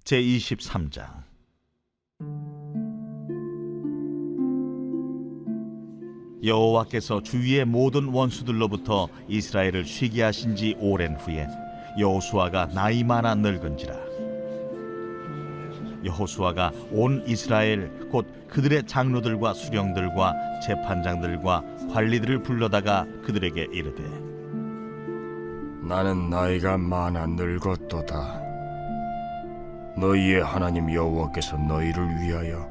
제23장. 여호와께서 주위의 모든 원수들로부터 이스라엘을 쉬게 하신 지 오랜 후에 여호수아가 나이 많아 늙은지라. 여호수아가 온 이스라엘 곧 그들의 장로들과 수령들과 재판장들과 관리들을 불러다가 그들에게 이르되, 나는 나이가 많아 늙었도다. 너희의 하나님 여호와께서 너희를 위하여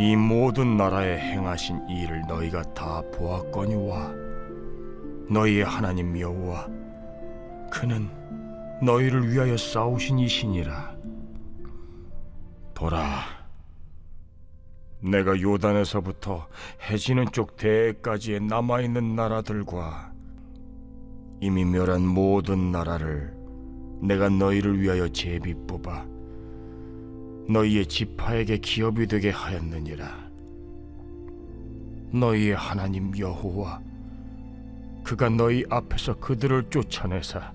이 모든 나라에 행하신 이 일을 너희가 다 보았거니와 너희의 하나님 여호와 그는 너희를 위하여 싸우신 이시니라. 보라, 내가 요단에서부터 해지는 쪽 대해까지의 남아있는 나라들과 이미 멸한 모든 나라를 내가 너희를 위하여 제비 뽑아 너희의 지파에게 기업이 되게 하였느니라. 너희의 하나님 여호와 그가 너희 앞에서 그들을 쫓아내사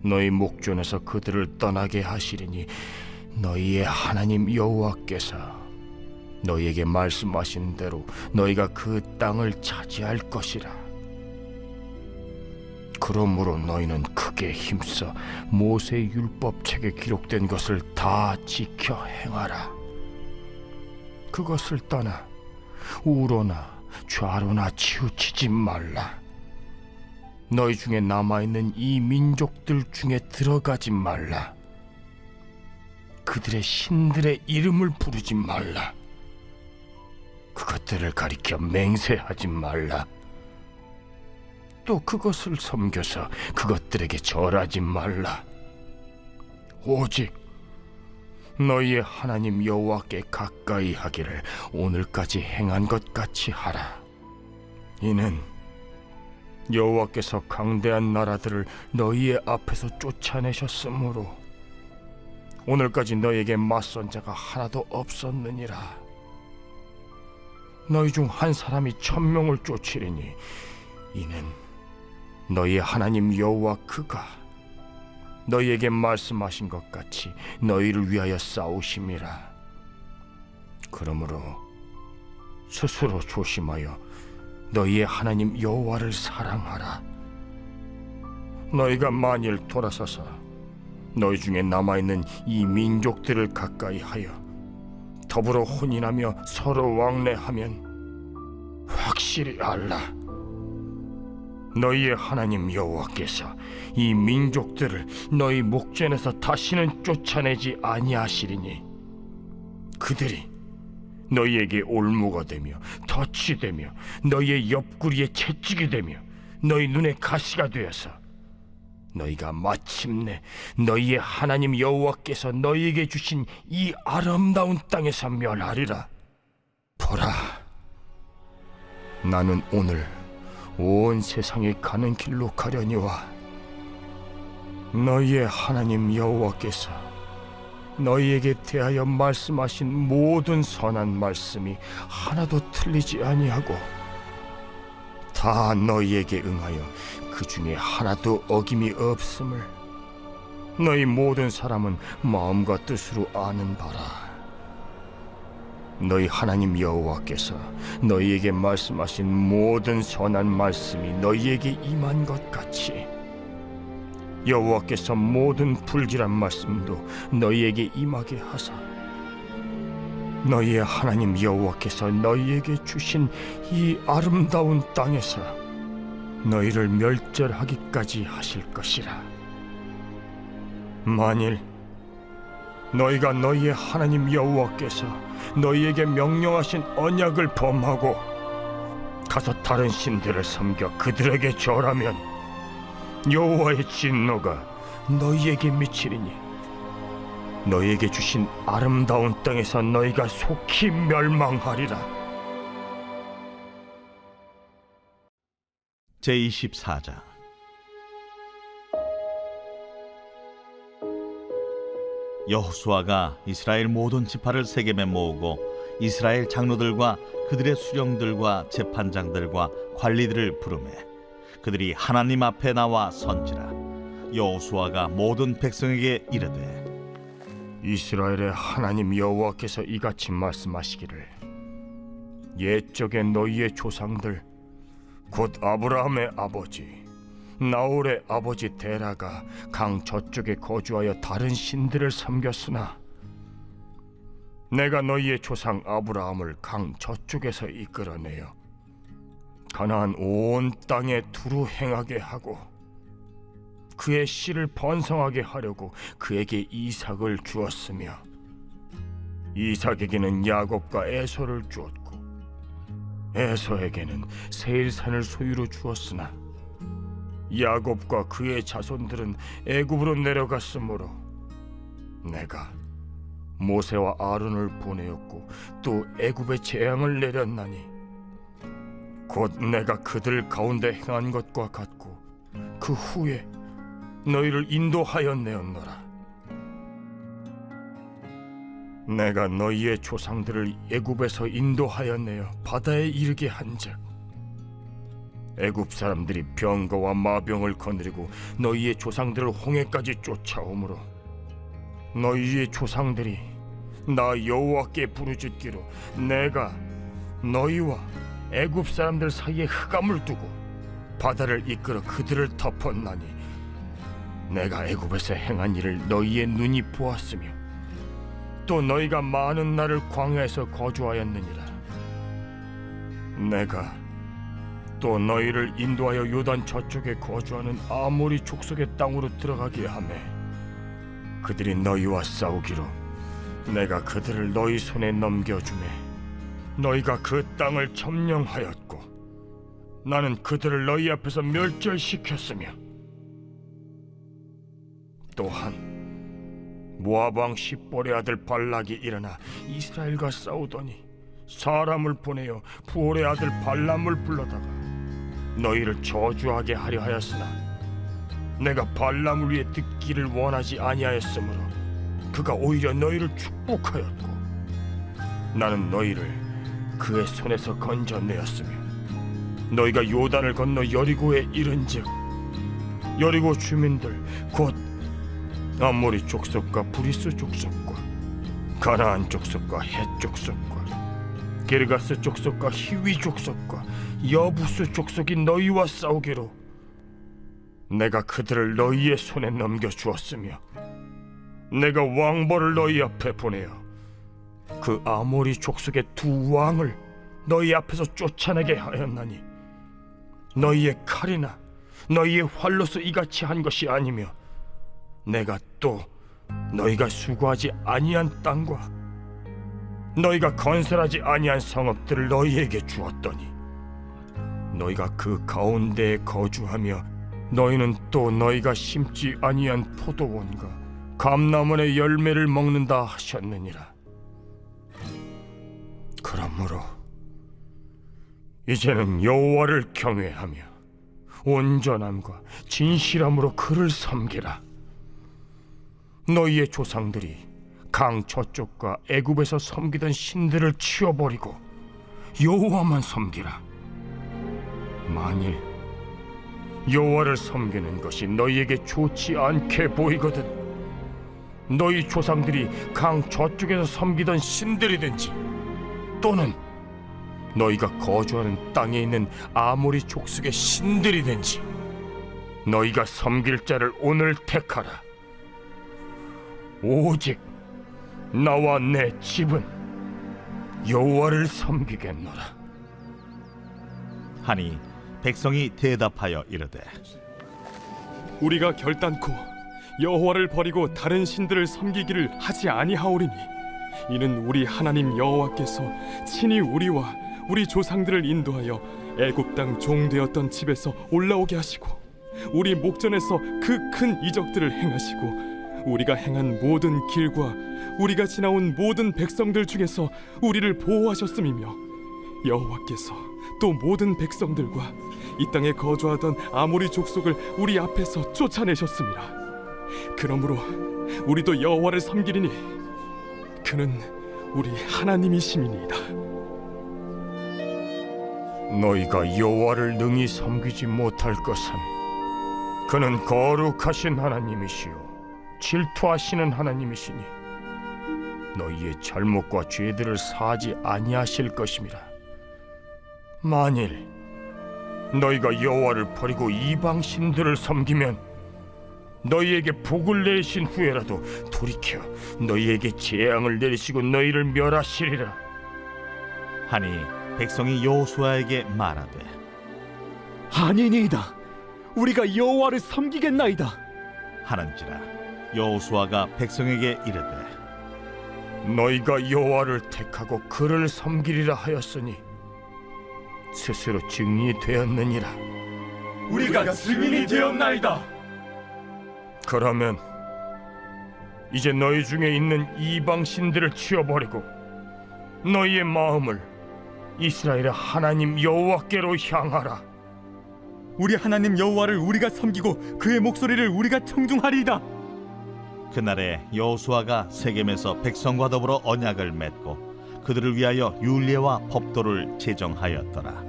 너희 목전에서 그들을 떠나게 하시리니 너희의 하나님 여호와께서 너희에게 말씀하신 대로 너희가 그 땅을 차지할 것이라. 그러므로 너희는 크게 힘써 모세의 율법책에 기록된 것을 다 지켜 행하라. 그것을 떠나 우로나 좌로나 치우치지 말라. 너희 중에 남아있는 이 민족들 중에 들어가지 말라. 그들의 신들의 이름을 부르지 말라. 그것들을 가리켜 맹세하지 말라. 또 그것을 섬겨서 그것들에게 절하지 말라. 오직 너희의 하나님 여호와께 가까이 하기를 오늘까지 행한 것 같이 하라. 이는 여호와께서 강대한 나라들을 너희의 앞에서 쫓아내셨으므로 오늘까지 너희에게 맞선 자가 하나도 없었느니라. 너희 중 한 사람이 1000명을 쫓으리니 이는 너희의 하나님 여호와 그가 너희에게 말씀하신 것 같이 너희를 위하여 싸우심이라. 그러므로 스스로 조심하여 너희의 하나님 여호와를 사랑하라. 너희가 만일 돌아서서 너희 중에 남아있는 이 민족들을 가까이 하여 더불어 혼인하며 서로 왕래하면 확실히 알라. 너희의 하나님 여호와께서 이 민족들을 너희 목전에서 다시는 쫓아내지 아니하시리니 그들이 너희에게 올무가 되며 덫이 되며 너희의 옆구리에 채찍이 되며 너희 눈에 가시가 되어서 너희가 마침내 너희의 하나님 여호와께서 너희에게 주신 이 아름다운 땅에서 멸하리라. 보라, 나는 오늘 온 세상에 가는 길로 가려니와 너희의 하나님 여호와께서 너희에게 대하여 말씀하신 모든 선한 말씀이 하나도 틀리지 아니하고 다 너희에게 응하여 그 중에 하나도 어김이 없음을 너희 모든 사람은 마음과 뜻으로 아는 바라. 너희 하나님 여호와께서 너희에게 말씀하신 모든 선한 말씀이 너희에게 임한 것 같이 여호와께서 모든 불길한 말씀도 너희에게 임하게 하사 너희의 하나님 여호와께서 너희에게 주신 이 아름다운 땅에서 너희를 멸절하기까지 하실 것이라. 만일 너희가 너희의 하나님 여호와께서 너희에게 명령하신 언약을 범하고 가서 다른 신들을 섬겨 그들에게 절하면 여호와의 진노가 너희에게 미치리니 너희에게 주신 아름다운 땅에서 너희가 속히 멸망하리라. 제24장. 여호수아가 이스라엘 모든 지파를 세겜에 모으고 이스라엘 장로들과 그들의 수령들과 재판장들과 관리들을 부르매 그들이 하나님 앞에 나와 선지라. 여호수아가 모든 백성에게 이르되, 이스라엘의 하나님 여호와께서 이같이 말씀하시기를 옛적에 너희의 조상들 곧 아브라함의 아버지 나홀의 아버지 데라가 강 저쪽에 거주하여 다른 신들을 섬겼으나 내가 너희의 조상 아브라함을 강 저쪽에서 이끌어내어 가나안 온 땅에 두루 행하게 하고 그의 씨를 번성하게 하려고 그에게 이삭을 주었으며 이삭에게는 야곱과 에서를 주었고 에서에게는 세일산을 소유로 주었으나 야곱과 그의 자손들은 애굽으로 내려갔으므로 내가 모세와 아론을 보내었고 또 애굽에 재앙을 내렸나니 곧 내가 그들 가운데 행한 것과 같고 그 후에 너희를 인도하였내었노라. 내가 너희의 조상들을 애굽에서 인도하였내어 바다에 이르게 한즉 애굽 사람들이 병거와 마병을 거느리고 너희의 조상들을 홍해까지 쫓아오므로 너희의 조상들이 나 여호와께 부르짖기로 내가 너희와 애굽 사람들 사이에 흑암을 두고 바다를 이끌어 그들을 덮었나니 내가 애굽에서 행한 일을 너희의 눈이 보았으며 또 너희가 많은 날을 광야에서 거주하였느니라. 내가 또 너희를 인도하여 요단 저쪽에 거주하는 아모리 족속의 땅으로 들어가게 하매 그들이 너희와 싸우기로 내가 그들을 너희 손에 넘겨주매 너희가 그 땅을 점령하였고 나는 그들을 너희 앞에서 멸절시켰으며 또한 모압 왕 십볼의 아들 발락이 일어나 이스라엘과 싸우더니 사람을 보내어 부올의 아들 발람을 불러다가 너희를 저주하게 하려 하였으나 내가 발람을 위해 듣기를 원하지 아니하였으므로 그가 오히려 너희를 축복하였고 나는 너희를 그의 손에서 건져내었으며 너희가 요단을 건너 여리고에 이른즉 여리고 주민들 곧 아모리 족속과 브리스 족속과 가나안 족속과 헷 족속과 게르가스 족속과 히위 족속과 여부스 족속이 너희와 싸우기로 내가 그들을 너희의 손에 넘겨주었으며 내가 왕벌을 너희 앞에 보내어 그 아모리 족속의 두 왕을 너희 앞에서 쫓아내게 하였나니 너희의 칼이나 너희의 활로서 이같이 한 것이 아니며 내가 또 너희가 수고하지 아니한 땅과 너희가 건설하지 아니한 성읍들을 너희에게 주었더니 너희가 그 가운데에 거주하며 너희는 또 너희가 심지 아니한 포도원과 감람원의 열매를 먹는다 하셨느니라. 그러므로 이제는 여호와를 경외하며 온전함과 진실함으로 그를 섬기라. 너희의 조상들이 강 저쪽과 애굽에서 섬기던 신들을 치워버리고 여호와만 섬기라. 만일 여호와를 섬기는 것이 너희에게 좋지 않게 보이거든 너희 조상들이 강 저쪽에서 섬기던 신들이든지 또는 너희가 거주하는 땅에 있는 아모리 족속의 신들이든지 너희가 섬길 자를 오늘 택하라. 오직 나와 내 집은 여호와를 섬기겠노라. 하니 백성이 대답하여 이르되 우리가 결단코 여호와를 버리고 다른 신들을 섬기기를 하지 아니하오리니 이는 우리 하나님 여호와께서 친히 우리와 우리 조상들을 인도하여 애굽 땅 종되었던 집에서 올라오게 하시고 우리 목전에서 그 큰 이적들을 행하시고 우리가 행한 모든 길과 우리가 지나온 모든 백성들 중에서 우리를 보호하셨음이며 여호와께서 또 모든 백성들과 이 땅에 거주하던 아모리 족속을 우리 앞에서 쫓아내셨습니다. 그러므로 우리도 여호와를 섬기리니 그는 우리 하나님이심이니이다. 너희가 여호와를 능히 섬기지 못할 것은 그는 거룩하신 하나님이시요 질투하시는 하나님이시니 너희의 잘못과 죄들을 사하지 아니하실 것임이라. 만일 너희가 여호와를 버리고 이방 신들을 섬기면 너희에게 복을 내리신 후에라도 돌이켜 너희에게 재앙을 내리시고 너희를 멸하시리라. 하니 백성이 여호수아에게 말하되 아니니이다. 우리가 여호와를 섬기겠나이다. 하는지라. 여호수아가 백성에게 이르되 너희가 여호와를 택하고 그를 섬기리라 하였으니 스스로 증인이 되었느니라. 우리가 증인이 되었나이다. 그러면 이제 너희 중에 있는 이방 신들을 치워버리고 너희의 마음을 이스라엘의 하나님 여호와께로 향하라. 우리 하나님 여호와를 우리가 섬기고 그의 목소리를 우리가 청중하리이다. 그날에 여호수아가 세겜에서 백성과 더불어 언약을 맺고 그들을 위하여 율례와 법도를 제정하였더라.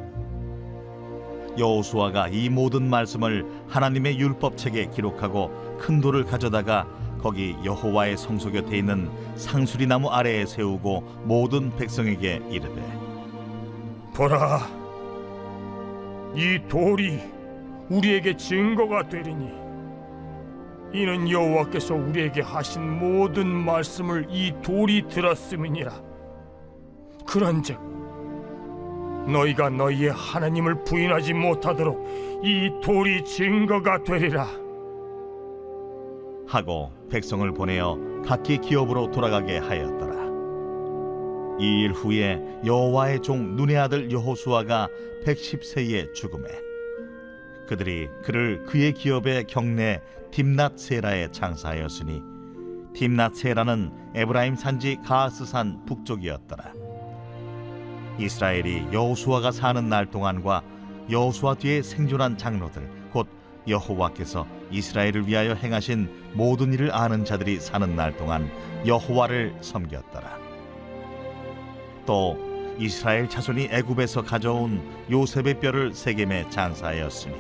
여호수아가 이 모든 말씀을 하나님의 율법책에 기록하고 큰 돌을 가져다가 거기 여호와의 성소 곁에 있는 상수리 나무 아래에 세우고 모든 백성에게 이르되 보라, 이 돌이 우리에게 증거가 되리니 이는 여호와께서 우리에게 하신 모든 말씀을 이 돌이 들었음이니라. 그런즉 너희가 너희의 하나님을 부인하지 못하도록 이 돌이 증거가 되리라 하고 백성을 보내어 각기 기업으로 돌아가게 하였더라. 이 일 후에 여호와의 종 눈의 아들 여호수아가 110세에 죽음에 그들이 그를 그의 기업의 경내 딥낫세라에 장사하였으니 딥낫세라는 에브라임 산지 가스산 북쪽이었더라. 이스라엘이 여호수아가 사는 날 동안과 여호수아 뒤에 생존한 장로들 곧 여호와께서 이스라엘을 위하여 행하신 모든 일을 아는 자들이 사는 날 동안 여호와를 섬겼더라. 또 이스라엘 자손이 애굽에서 가져온 요셉의 뼈를 세겜에 장사하였으니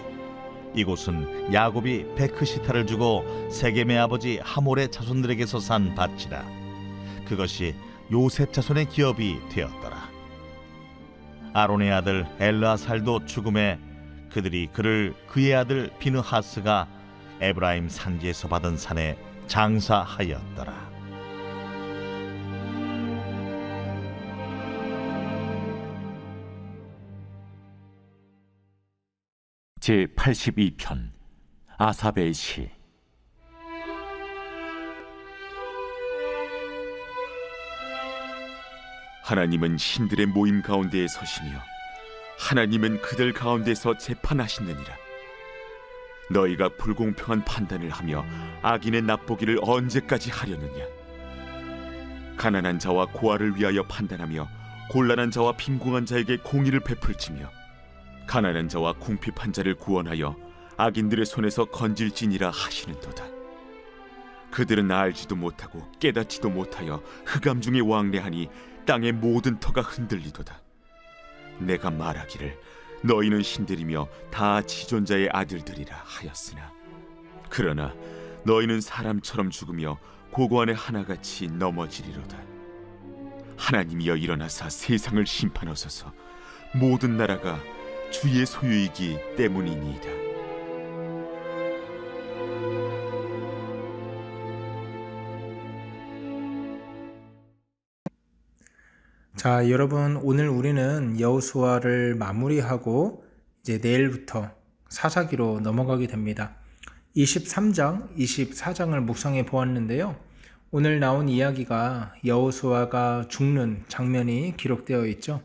이곳은 야곱이 베크시타를 주고 세겜의 아버지 하몰의 자손들에게서 산 밭이라. 그것이 요셉 자손의 기업이 되었더라. 아론의 아들 엘르아살도 죽음에 그들이 그를 그의 아들 비느하스가 에브라임 산지에서 받은 산에 장사하였더라. 제82편 아삽의 시. 하나님은 신들의 모임 가운데에 서시며 하나님은 그들 가운데서 재판하시느니라. 너희가 불공평한 판단을 하며 악인의 납보기를 언제까지 하려느냐. 가난한 자와 고아를 위하여 판단하며 곤란한 자와 빈궁한 자에게 공의를 베풀지며 가난한 자와 궁핍한 자를 구원하여 악인들의 손에서 건질지니라 하시는도다. 그들은 알지도 못하고 깨닫지도 못하여 흑암 중에 왕래하니 땅의 모든 터가 흔들리도다. 내가 말하기를 너희는 신들이며 다 지존자의 아들들이라 하였으나 그러나 너희는 사람처럼 죽으며 고고한의 하나같이 넘어지리로다. 하나님이여 일어나사 세상을 심판하소서. 모든 나라가 주의 소유이기 때문이니이다. 자, 여러분, 오늘 우리는 여호수아를 마무리하고 이제 내일부터 사사기로 넘어가게 됩니다. 23장, 24장을 묵상해 보았는데요. 오늘 나온 이야기가 여호수아가 죽는 장면이 기록되어 있죠.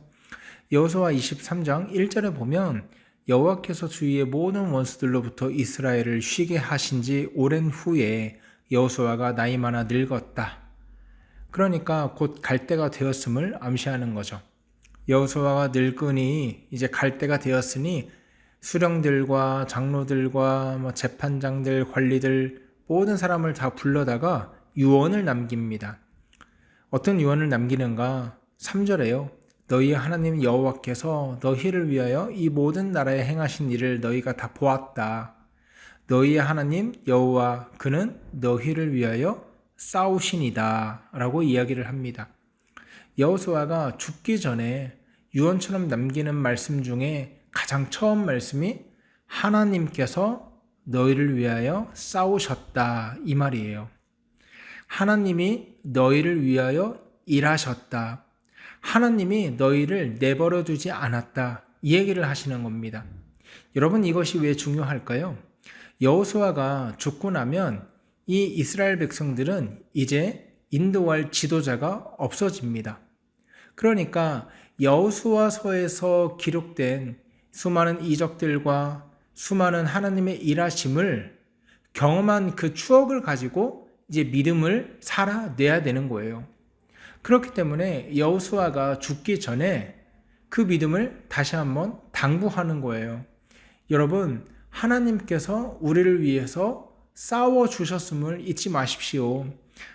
여호수아 23장 1절에 보면 여호와께서 주위의 모든 원수들로부터 이스라엘을 쉬게 하신 지 오랜 후에 여호수아가 나이 많아 늙었다. 그러니까 곧 갈 때가 되었음을 암시하는 거죠. 여호수아가 늙으니 이제 갈 때가 되었으니 수령들과 장로들과 재판장들, 관리들 모든 사람을 다 불러다가 유언을 남깁니다. 어떤 유언을 남기는가? 3절에요. 너희 하나님 여호와께서 너희를 위하여 이 모든 나라에 행하신 일을 너희가 다 보았다. 너희의 하나님 여호와 그는 너희를 위하여 싸우시니다 라고 이야기를 합니다. 여호수아가 죽기 전에 유언처럼 남기는 말씀 중에 가장 처음 말씀이 하나님께서 너희를 위하여 싸우셨다 이 말이에요. 하나님이 너희를 위하여 일하셨다. 하나님이 너희를 내버려 두지 않았다. 이 얘기를 하시는 겁니다. 여러분, 이것이 왜 중요할까요? 여호수아가 죽고 나면 이 이스라엘 백성들은 이제 인도할 지도자가 없어집니다. 그러니까 여호수아서에서 기록된 수많은 이적들과 수많은 하나님의 일하심을 경험한 그 추억을 가지고 이제 믿음을 살아내야 되는 거예요. 그렇기 때문에 여호수아가 죽기 전에 그 믿음을 다시 한번 당부하는 거예요. 여러분, 하나님께서 우리를 위해서 싸워 주셨음을 잊지 마십시오.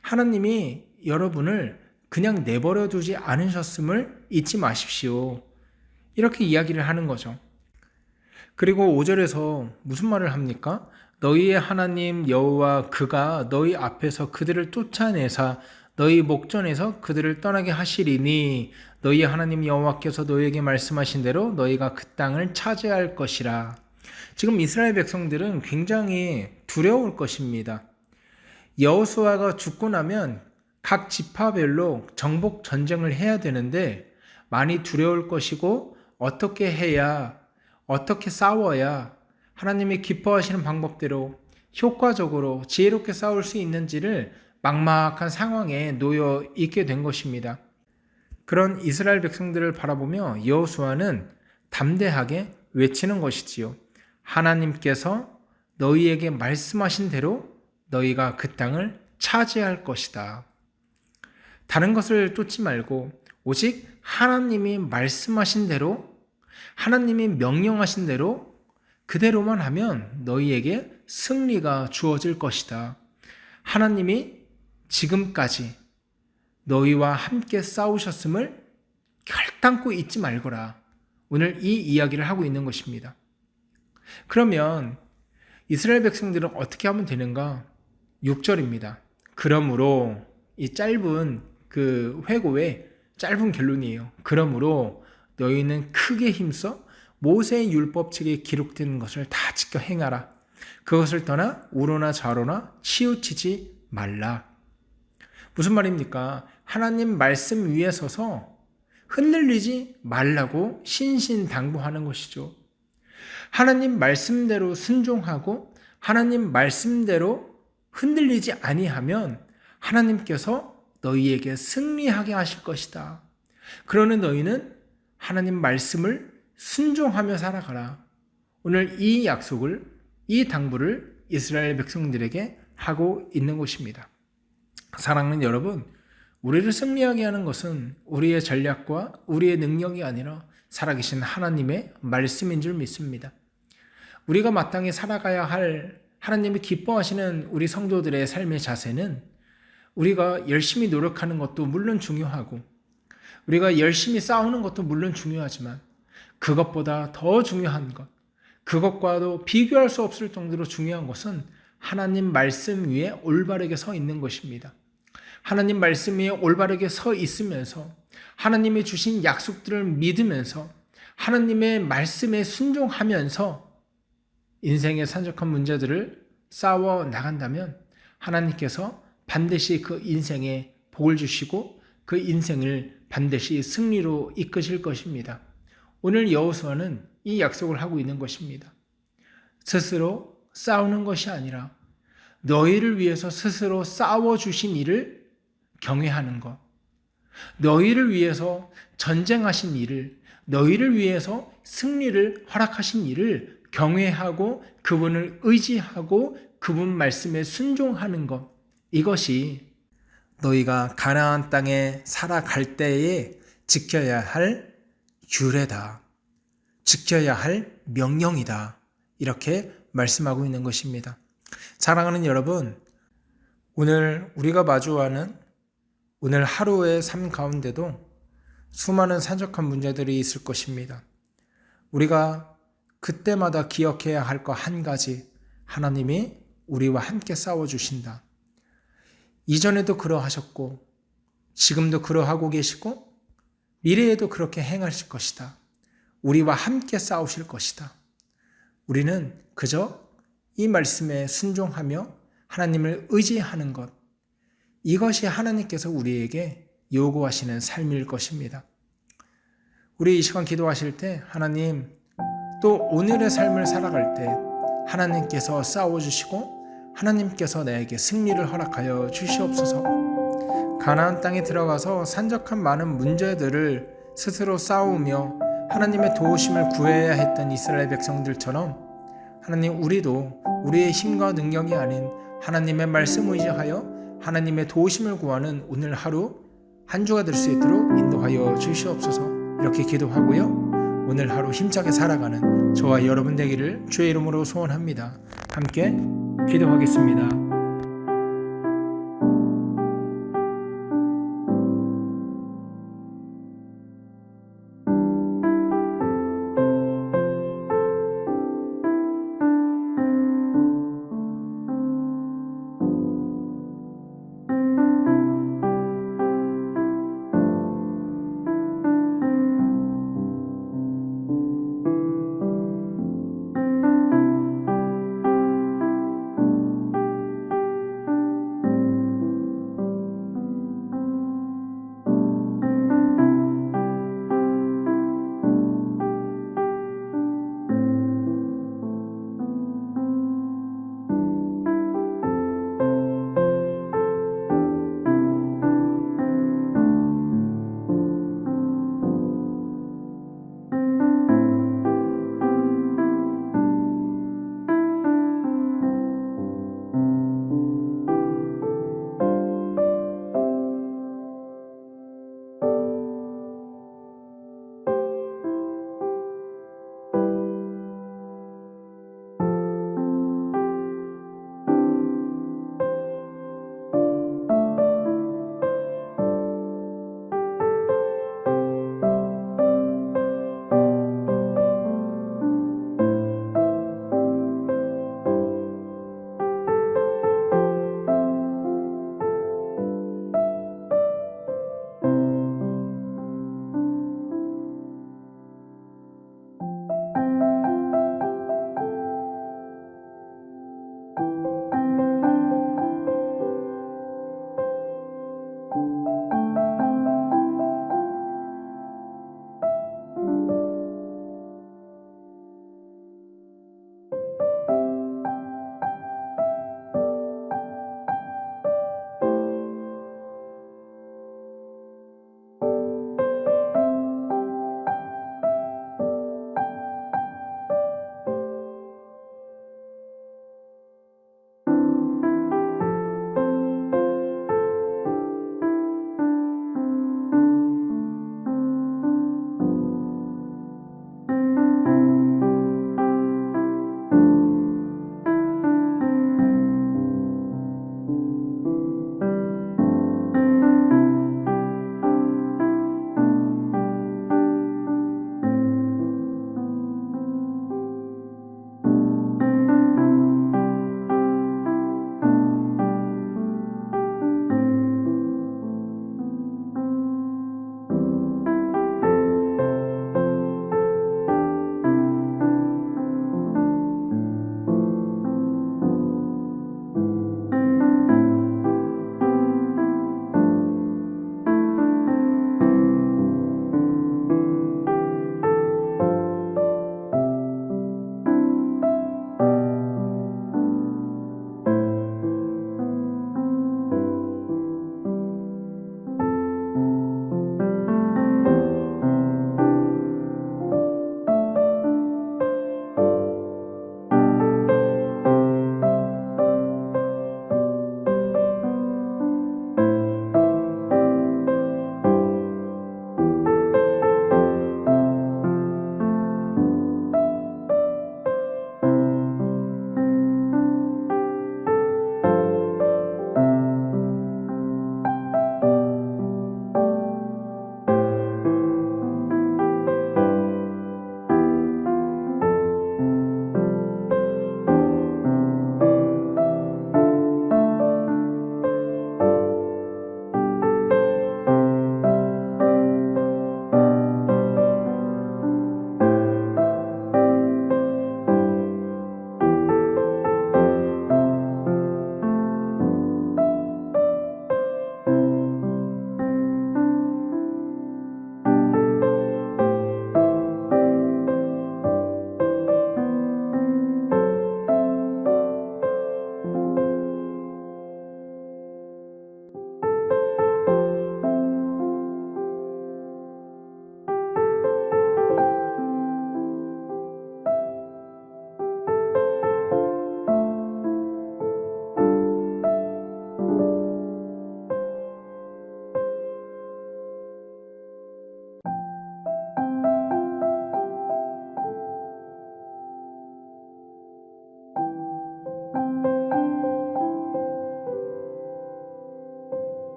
하나님이 여러분을 그냥 내버려 두지 않으셨음을 잊지 마십시오. 이렇게 이야기를 하는 거죠. 그리고 5절에서 무슨 말을 합니까? 너희의 하나님 여호와 그가 너희 앞에서 그들을 쫓아내사 너희 목전에서 그들을 떠나게 하시리니 너희의 하나님 여호와께서 너희에게 말씀하신 대로 너희가 그 땅을 차지할 것이라. 지금 이스라엘 백성들은 굉장히 두려울 것입니다. 여호수아가 죽고 나면 각 지파별로 정복 전쟁을 해야 되는데 많이 두려울 것이고 어떻게 해야, 어떻게 싸워야 하나님이 기뻐하시는 방법대로 효과적으로 지혜롭게 싸울 수 있는지를 막막한 상황에 놓여 있게 된 것입니다. 그런 이스라엘 백성들을 바라보며 여호수아는 담대하게 외치는 것이지요. 하나님께서 너희에게 말씀하신 대로 너희가 그 땅을 차지할 것이다. 다른 것을 쫓지 말고 오직 하나님이 말씀하신 대로, 하나님이 명령하신 대로 그대로만 하면 너희에게 승리가 주어질 것이다. 하나님이 지금까지 너희와 함께 싸우셨음을 결단코 잊지 말거라. 오늘 이 이야기를 하고 있는 것입니다. 그러면 이스라엘 백성들은 어떻게 하면 되는가? 6절입니다. 그러므로 이 짧은 그 회고의 짧은 결론이에요. 그러므로 너희는 크게 힘써 모세의 율법책에 기록된 것을 다 지켜 행하라. 그것을 떠나 우로나 좌로나 치우치지 말라. 무슨 말입니까? 하나님 말씀 위에 서서 흔들리지 말라고 신신당부하는 것이죠. 하나님 말씀대로 순종하고 하나님 말씀대로 흔들리지 아니하면 하나님께서 너희에게 승리하게 하실 것이다. 그러는 너희는 하나님 말씀을 순종하며 살아가라. 오늘 이 약속을, 이 당부를 이스라엘 백성들에게 하고 있는 것입니다. 사랑하는 여러분, 우리를 승리하게 하는 것은 우리의 전략과 우리의 능력이 아니라 살아계신 하나님의 말씀인 줄 믿습니다. 우리가 마땅히 살아가야 할 하나님이 기뻐하시는 우리 성도들의 삶의 자세는 우리가 열심히 노력하는 것도 물론 중요하고 우리가 열심히 싸우는 것도 물론 중요하지만 그것보다 더 중요한 것, 그것과도 비교할 수 없을 정도로 중요한 것은 하나님 말씀 위에 올바르게 서 있는 것입니다. 하나님 말씀 위에 올바르게 서 있으면서 하나님이 주신 약속들을 믿으면서 하나님의 말씀에 순종하면서 인생의 산적한 문제들을 싸워 나간다면 하나님께서 반드시 그 인생에 복을 주시고 그 인생을 반드시 승리로 이끄실 것입니다. 오늘 여호수아는 이 약속을 하고 있는 것입니다. 스스로 싸우는 것이 아니라 너희를 위해서 스스로 싸워주신 이를 경외하는 것, 너희를 위해서 전쟁하신 이를, 너희를 위해서 승리를 허락하신 이를 경외하고 그분을 의지하고 그분 말씀에 순종하는 것, 이것이 너희가 가나안 땅에 살아갈 때에 지켜야 할 규례다. 지켜야 할 명령이다. 이렇게 말씀하고 있는 것입니다. 사랑하는 여러분, 오늘 우리가 마주하는 오늘 하루의 삶 가운데도 수많은 산적한 문제들이 있을 것입니다. 우리가 그때마다 기억해야 할 것 한 가지, 하나님이 우리와 함께 싸워주신다. 이전에도 그러하셨고 지금도 그러하고 계시고 미래에도 그렇게 행하실 것이다. 우리와 함께 싸우실 것이다. 우리는 그저 이 말씀에 순종하며 하나님을 의지하는 것, 이것이 하나님께서 우리에게 요구하시는 삶일 것입니다. 우리 이 시간 기도하실 때 하나님, 또 오늘의 삶을 살아갈 때 하나님께서 싸워주시고 하나님께서 나에게 승리를 허락하여 주시옵소서. 가나안 땅에 들어가서 산적한 많은 문제들을 스스로 싸우며 하나님의 도우심을 구해야 했던 이스라엘 백성들처럼 하나님, 우리도 우리의 힘과 능력이 아닌 하나님의 말씀 의지하여 하나님의 도우심을 구하는 오늘 하루 한 주가 될 수 있도록 인도하여 주시옵소서. 이렇게 기도하고요, 오늘 하루 힘차게 살아가는 저와 여러분 되기를 주의 이름으로 소원합니다. 함께 기도하겠습니다.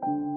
니다